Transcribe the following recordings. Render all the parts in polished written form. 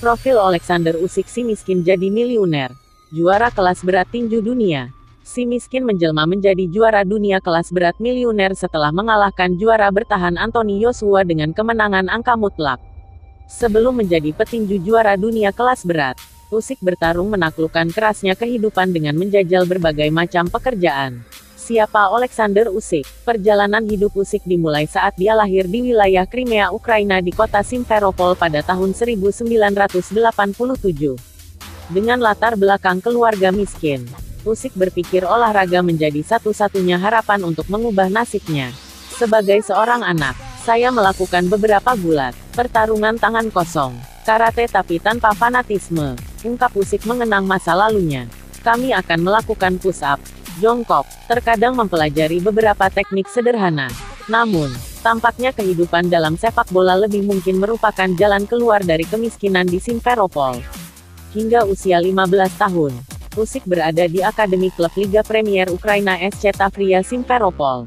Profil Alexander Usyk: si miskin jadi miliuner. Juara kelas berat tinju dunia. Si miskin menjelma menjadi juara dunia kelas berat miliuner setelah mengalahkan juara bertahan Anthony Joshua dengan kemenangan angka mutlak. Sebelum menjadi petinju juara dunia kelas berat, Usyk bertarung menaklukkan kerasnya kehidupan dengan menjajal berbagai macam pekerjaan. Siapa Alexander Usyk? Perjalanan hidup Usyk dimulai saat dia lahir di wilayah Crimea, Ukraina di kota Simferopol pada tahun 1987. Dengan latar belakang keluarga miskin, Usyk berpikir olahraga menjadi satu-satunya harapan untuk mengubah nasibnya. Sebagai seorang anak, saya melakukan beberapa gulat, pertarungan tangan kosong, karate tapi tanpa fanatisme, ungkap Usyk mengenang masa lalunya. Kami akan melakukan push-up, jongkok, terkadang mempelajari beberapa teknik sederhana. Namun, tampaknya kehidupan dalam sepak bola lebih mungkin merupakan jalan keluar dari kemiskinan di Simferopol. Hingga usia 15 tahun, Usyk berada di Akademi Klub Liga Premier Ukraina SC Tavria Simferopol.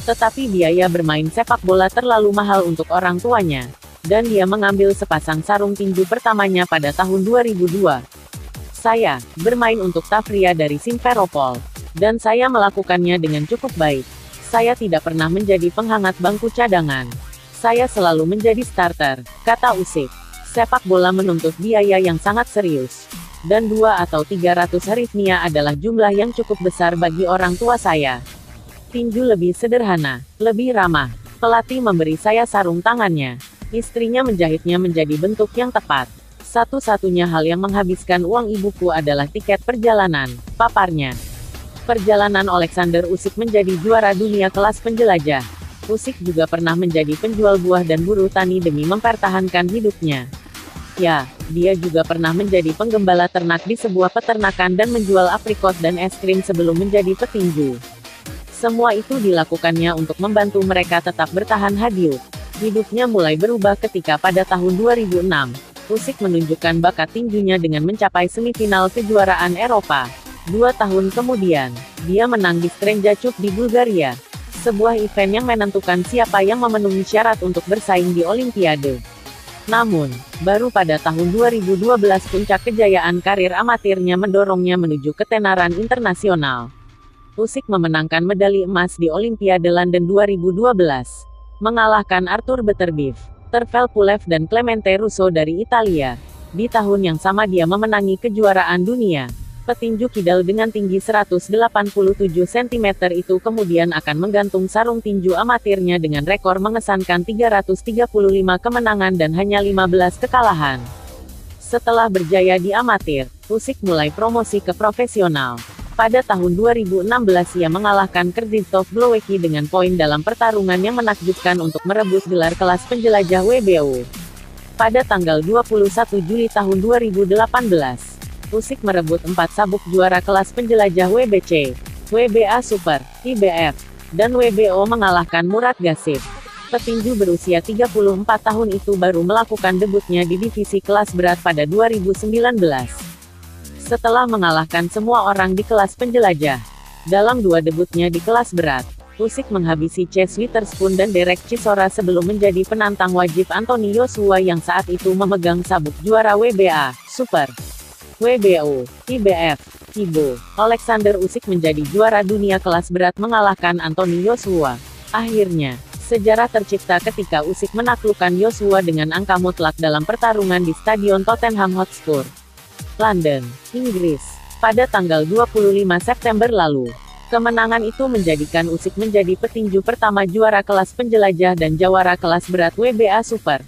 Tetapi biaya bermain sepak bola terlalu mahal untuk orang tuanya, dan dia mengambil sepasang sarung tinju pertamanya pada tahun 2002. Saya bermain untuk Tavria dari Simferopol, dan saya melakukannya dengan cukup baik. Saya tidak pernah menjadi penghangat bangku cadangan. Saya selalu menjadi starter, kata Usyk. Sepak bola menuntut biaya yang sangat serius. Dan 2 atau 300 hryvnia adalah jumlah yang cukup besar bagi orang tua saya. Tinju lebih sederhana, lebih ramah. Pelatih memberi saya sarung tangannya. Istrinya menjahitnya menjadi bentuk yang tepat. Satu-satunya hal yang menghabiskan uang ibuku adalah tiket perjalanan, paparnya. Perjalanan Alexander Usyk menjadi juara dunia kelas penjelajah. Usyk juga pernah menjadi penjual buah dan buruh tani demi mempertahankan hidupnya. Ya, dia juga pernah menjadi penggembala ternak di sebuah peternakan dan menjual aprikot dan es krim sebelum menjadi petinju. Semua itu dilakukannya untuk membantu mereka tetap bertahan hidup. Hidupnya mulai berubah ketika pada tahun 2006, Usyk menunjukkan bakat tinjunya dengan mencapai semifinal kejuaraan Eropa. 2 tahun kemudian, dia menang di Strelja Cup di Bulgaria, sebuah event yang menentukan siapa yang memenuhi syarat untuk bersaing di Olimpiade. Namun, baru pada tahun 2012 puncak kejayaan karir amatirnya mendorongnya menuju ketenaran internasional. Usyk memenangkan medali emas di Olimpiade London 2012, mengalahkan Artur Beterbiev, Tervel Pulev dan Clemente Russo dari Italia. Di tahun yang sama dia memenangi kejuaraan dunia. Petinju kidal dengan tinggi 187 cm itu kemudian akan menggantung sarung tinju amatirnya dengan rekor mengesankan 335 kemenangan dan hanya 15 kekalahan. Setelah berjaya di amatir, Usyk mulai promosi ke profesional. Pada tahun 2016 ia mengalahkan Krzysztof Glowacki dengan poin dalam pertarungan yang menakjubkan untuk merebut gelar kelas penjelajah WBO. Pada tanggal 21 Juli tahun 2018, Usyk merebut 4 sabuk juara kelas penjelajah WBC, WBA Super, IBF, dan WBO mengalahkan Murat Gassif. Petinju berusia 34 tahun itu baru melakukan debutnya di divisi kelas berat pada 2019. Setelah mengalahkan semua orang di kelas penjelajah, dalam 2 debutnya di kelas berat, Usyk menghabisi Chase Witherspoon dan Derek Chisora sebelum menjadi penantang wajib Anthony Joshua yang saat itu memegang sabuk juara WBA, Super, WBO, IBF, IBO. Alexander Usyk menjadi juara dunia kelas berat mengalahkan Anthony Joshua. Akhirnya, sejarah tercipta ketika Usyk menaklukkan Joshua dengan angka mutlak dalam pertarungan di Stadion Tottenham Hotspur, London, Inggris, pada tanggal 25 September lalu. Kemenangan itu menjadikan Usyk menjadi petinju pertama juara kelas penjelajah dan jawara kelas berat WBA Super,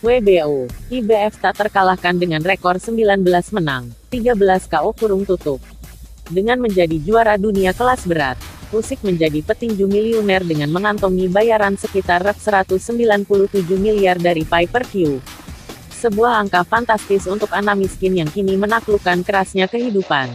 WBO, IBF tak terkalahkan dengan rekor 19 menang, 13 KO kurung tutup. Dengan menjadi juara dunia kelas berat, Usyk menjadi petinju miliuner dengan mengantongi bayaran sekitar 197 miliar dari pay-per-view. Sebuah angka fantastis untuk anak miskin yang kini menaklukkan kerasnya kehidupan.